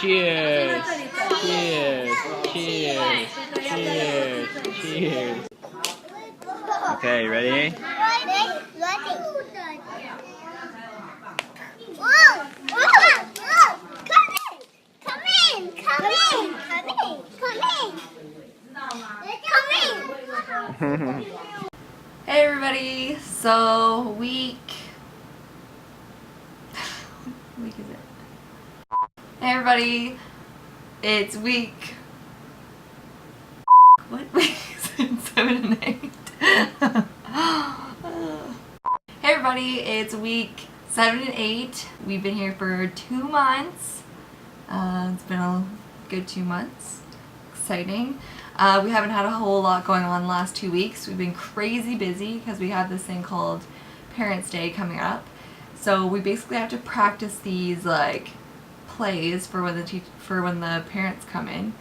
Cheers! Cheers! Cheers! Cheers! Cheers! Okay, ready? Ready? Whoa! Whoa! Whoa! Come in! Come in! Come in! Come in! Come in! Hey everybody! So week is it? Hey everybody! It's week. What week is it? 7 and 8. Hey everybody! It's week 7 and 8. We've been here for 2 months. It's been a good 2 months. Exciting. We haven't had a whole lot going on the last 2 weeks. We've been crazy busy because we have this thing called Parents' Day coming up. So we basically have to practice these like plays for when the parents come in.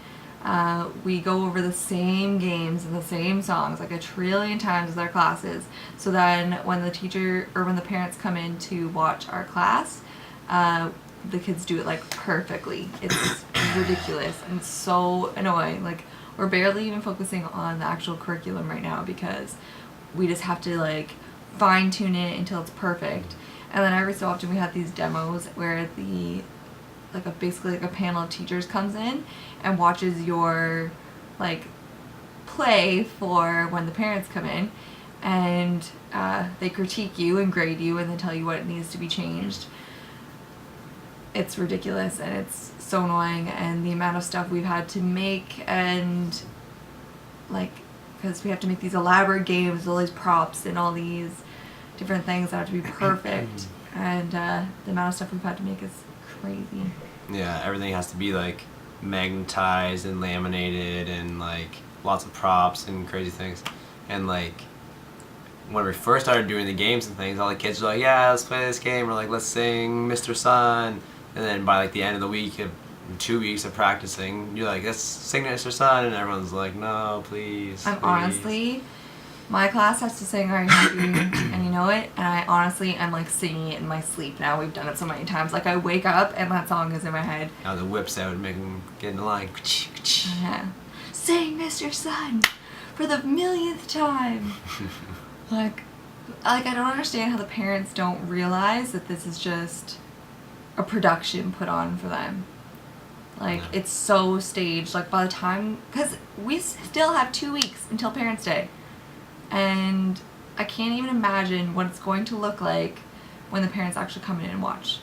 We go over the same games and the same songs like 1 trillion times with our classes. So then when the parents come in to watch our class, the kids do it like perfectly. It's ridiculous and so annoying. Like we're barely even focusing on the actual curriculum right now because we just have to like fine tune it until it's perfect. And then every so often we have these demos where basically a panel of teachers comes in and watches your like play for when the parents come in, and they critique you and grade you and then tell you what needs to be changed. It's ridiculous and it's so annoying, and the amount of stuff we've had to make, and like because we have to make these elaborate games, all these props and all these different things that have to be perfect, and the amount of stuff we've had to make is crazy. Yeah, everything has to be like magnetized and laminated and like lots of props and crazy things. And like when we first started doing the games and things, all the kids were like, yeah, let's play this game, or like let's sing Mr. Sun. And then by like the end of the week, 2 weeks of practicing, you're like, let's sing Mr. Sun, and everyone's like, no, please. Honestly, my class has to sing Are You Happy and You Know It, and I honestly am like singing it in my sleep now. We've done it so many times. Like I wake up and that song is in my head. Now the whips out and make them get in the line. Yeah. Sing Mr. Sun for the millionth time. like I don't understand how the parents don't realize that this is just a production put on for them. Like it's so staged. Like by the time, because we still have 2 weeks until Parents' Day. And I can't even imagine what it's going to look like when the parents actually come in and watch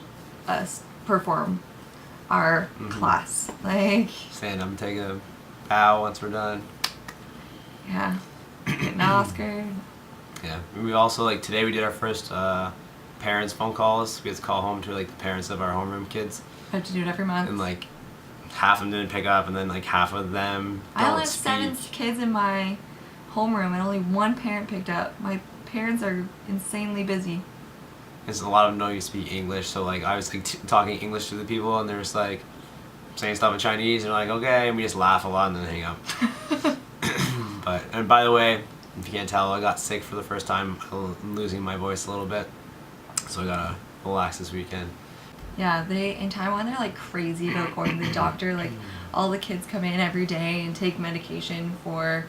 us perform our class. Like, Saying I'm taking a bow once we're done. Yeah. Getting an Oscar. Yeah. We also, like, today we did our first parents phone calls. We had to call home to, like, the parents of our homeroom kids. I have to do it every month. And, like, half of them didn't pick up, and then, like, half of them don't I only have speak. 7 kids in my homeroom and only 1 parent picked up. My parents are insanely busy. Because a lot of them don't even speak English, so like I was like talking English to the people, and they're just like saying stuff in Chinese, and they're like, okay, and we just laugh a lot and then hang up. And by the way, if you can't tell, I got sick for the first time. I'm losing my voice a little bit, so I gotta relax this weekend. Yeah, in Taiwan they're like crazy about going to the doctor. Like all the kids come in every day and take medication for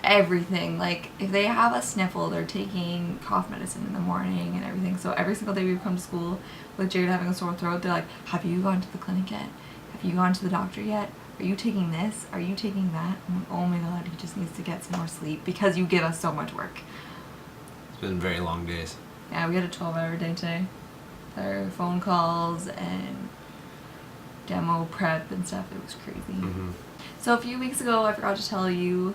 everything. Like if they have a sniffle, they're taking cough medicine in the morning and everything. So every single day we come to school with Jared having a sore throat, they're like, have you gone to the clinic yet? Have you gone to the doctor yet? Are you taking this? Are you taking that? I'm like, oh my god, he just needs to get some more sleep because you give us so much work. It's been very long days. Yeah, we had a 12-hour day today. Our phone calls and demo prep and stuff. It was crazy. So a few weeks ago I forgot to tell you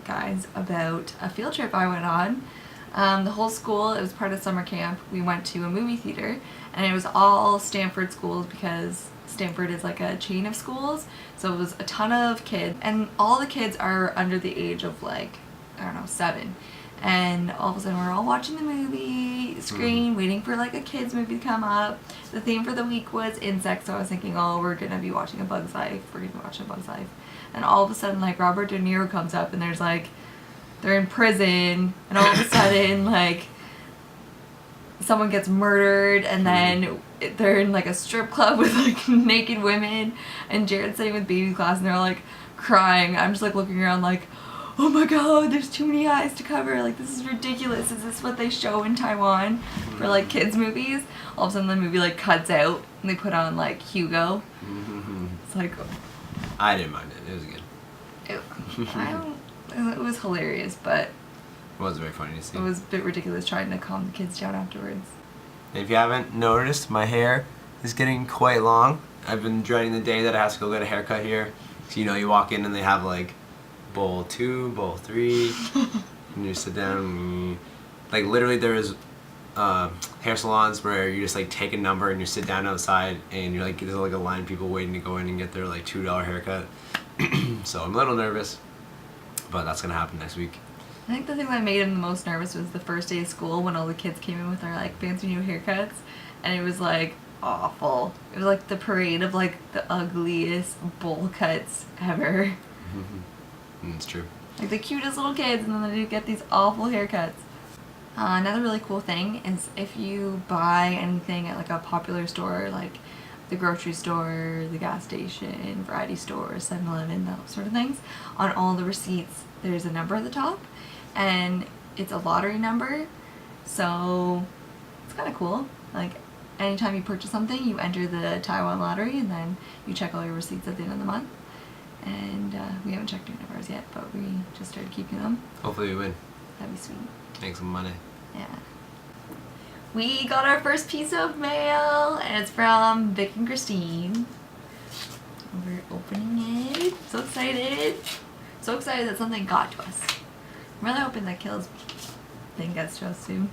guys about a field trip I went on. The whole school, it was part of summer camp. We went to a movie theater, and it was all Stanford schools because Stanford is like a chain of schools. So it was a ton of kids, and all the kids are under the age of like, I don't know, 7. And all of a sudden we're all watching the movie screen, waiting for like a kids movie to come up. The theme for the week was insects, so I was thinking, oh, we're gonna be watching A Bug's Life. We're gonna be watching A Bug's Life. And all of a sudden, like, Robert De Niro comes up, and there's like, they're in prison, and all of a sudden, like, someone gets murdered, and then they're in like a strip club with like naked women, and Jared's sitting with baby class, and they're all like crying. I'm just like looking around like, oh my god, there's too many eyes to cover. Like, this is ridiculous. Is this what they show in Taiwan for like kids movies? All of a sudden the movie like cuts out and they put on like Hugo. It's like, I didn't mind it. It was good. It was hilarious, but It was very funny to see. it was a bit ridiculous trying to calm the kids down afterwards. If you haven't noticed, my hair is getting quite long. I've been dreading the day that I have to go get a haircut here. So, you know, you walk in and they have like bowl 2, bowl 3, and you sit down. And like literally there's hair salons where you just like take a number and you sit down outside and you're like, there's like a line of people waiting to go in and get their like $2 haircut. So I'm a little nervous, but that's gonna happen next week. I think the thing that made him the most nervous was the first day of school when all the kids came in with their like fancy new haircuts, and it was like awful. It was like the parade of like the ugliest bowl cuts ever. It's true. Like the cutest little kids, and then they get these awful haircuts. Another really cool thing is if you buy anything at like a popular store, like the grocery store, the gas station, variety store, 7-Eleven, those sort of things, on all the receipts there's a number at the top, and it's a lottery number, so it's kind of cool. Like anytime you purchase something, you enter the Taiwan lottery, and then you check all your receipts at the end of the month. And we haven't checked any of ours yet, but we just started keeping them. Hopefully we win. That'd be sweet. Make some money. Yeah. We got our first piece of mail, and it's from Vic and Christine. We're opening it. So excited. So excited that something got to us. I'm really hoping that Kill's thing gets to us soon.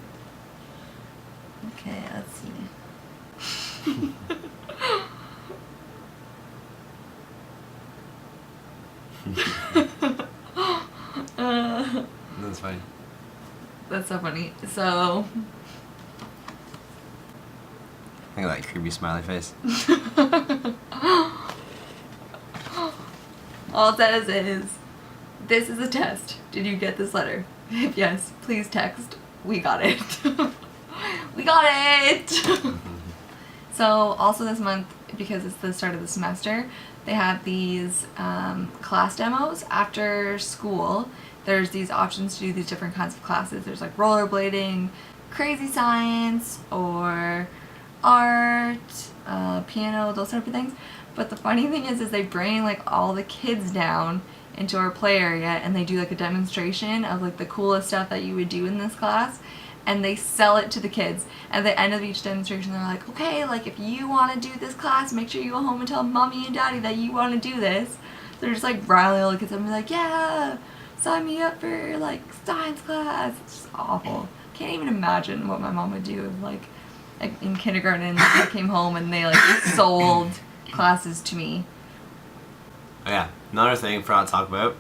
Okay, let's see. That's fine. That's so funny. So, Look at that creepy smiley face. all it says is, this is a test. Did you get this letter? If yes, please text. We got it. We got it! So also this month, because it's the start of the semester, they have these class demos after school. There's these options to do these different kinds of classes. There's like rollerblading, crazy science, or art, piano, those type of things. But the funny thing is they bring like all the kids down into our play area, and they do like a demonstration of like the coolest stuff that you would do in this class, and they sell it to the kids. At the end of each demonstration, they're like, okay, like if you want to do this class, make sure you go home and tell mommy and daddy that you want to do this. They're just like riling all the kids up and be like, yeah, sign me up for like science class. It's just awful. Can't even imagine what my mom would do if like in kindergarten I came home and they like sold classes to me. Oh yeah, another thing I forgot to talk about.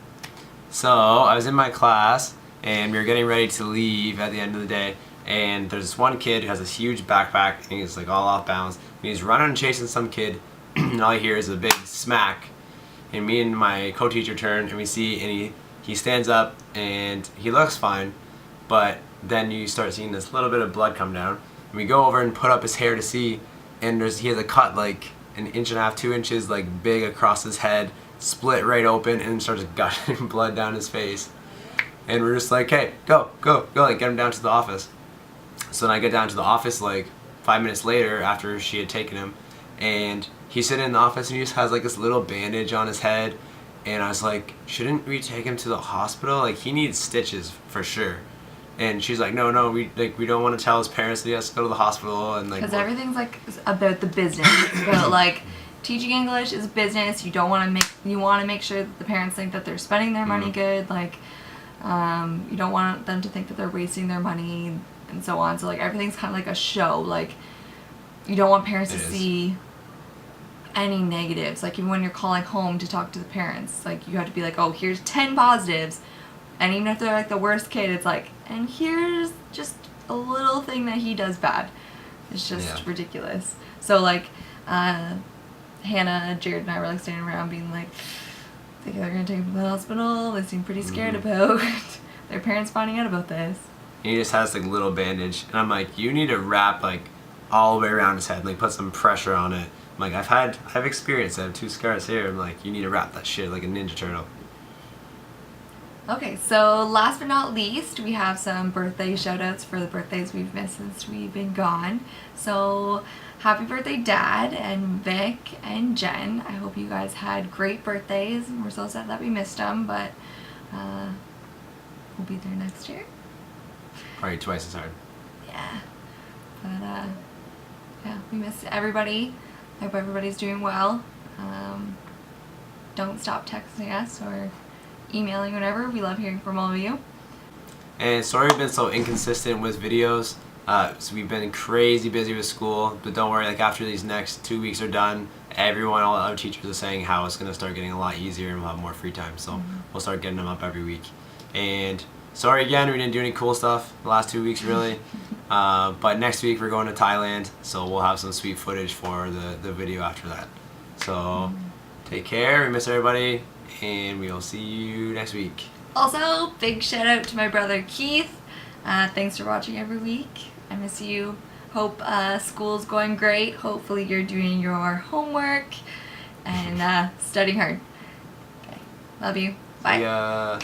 So I was in my class and we were getting ready to leave at the end of the day, and there's this one kid who has this huge backpack and he's like all off bounds, and he's running and chasing some kid and all I hear is a big smack, and me and my co-teacher turn and we see, and he stands up and he looks fine, but then you start seeing this little bit of blood come down, and we go over and put up his hair to see, and he has a cut like 1.5 inches, 2 inches like big across his head, split right open, and starts gushing blood down his face. And we're just like, hey, go, like get him down to the office. So then I get down to the office like 5 minutes later after she had taken him, and he's sitting in the office and he just has like this little bandage on his head, and I was like, shouldn't we take him to the hospital? Like he needs stitches for sure. And she's like, no, we don't want to tell his parents that he has to go to the hospital, and like, because everything's like about the business. It's about like teaching English is business. You want to make sure that the parents think that they're spending their money good. Like you don't want them to think that they're wasting their money and so on. So like everything's kind of like a show. Like you don't want parents to see any negatives. Like even when you're calling home to talk to the parents, like you have to be like, oh, here's 10 positives. And even if they're like the worst kid, it's like, and here's just a little thing that he does bad. It's just ridiculous. So like Hannah, Jared, and I were like standing around being like, I think they're gonna take him to the hospital. They seem pretty scared about their parents finding out about this. and he just has like a little bandage, and I'm like, you need to wrap like all the way around his head, like put some pressure on it. I'm like, I've experienced. I have 2 scars here. I'm like, you need to wrap that shit like a Ninja Turtle. Okay, so last but not least, we have some birthday shoutouts for the birthdays we've missed since we've been gone. So happy birthday, Dad and Vic and Jen. I hope you guys had great birthdays. We're so sad that we missed them, but we'll be there next year. Probably twice as hard. Yeah, but yeah, we miss everybody. I hope everybody's doing well. Don't stop texting us or emailing, whatever. We love hearing from all of you. And sorry we've been so inconsistent with videos. So we've been crazy busy with school, but don't worry, like after these next 2 weeks are done, all our teachers are saying how it's going to start getting a lot easier and we'll have more free time. So we'll start getting them up every week. And sorry again, we didn't do any cool stuff the last 2 weeks really. But next week we're going to Thailand, so we'll have some sweet footage for the video after that. So take care, we miss everybody, and we'll see you next week. Also, big shout out to my brother Keith. Thanks for watching every week. I miss you. Hope school's going great. Hopefully you're doing your homework and studying hard. Okay. Love you. Bye. See ya.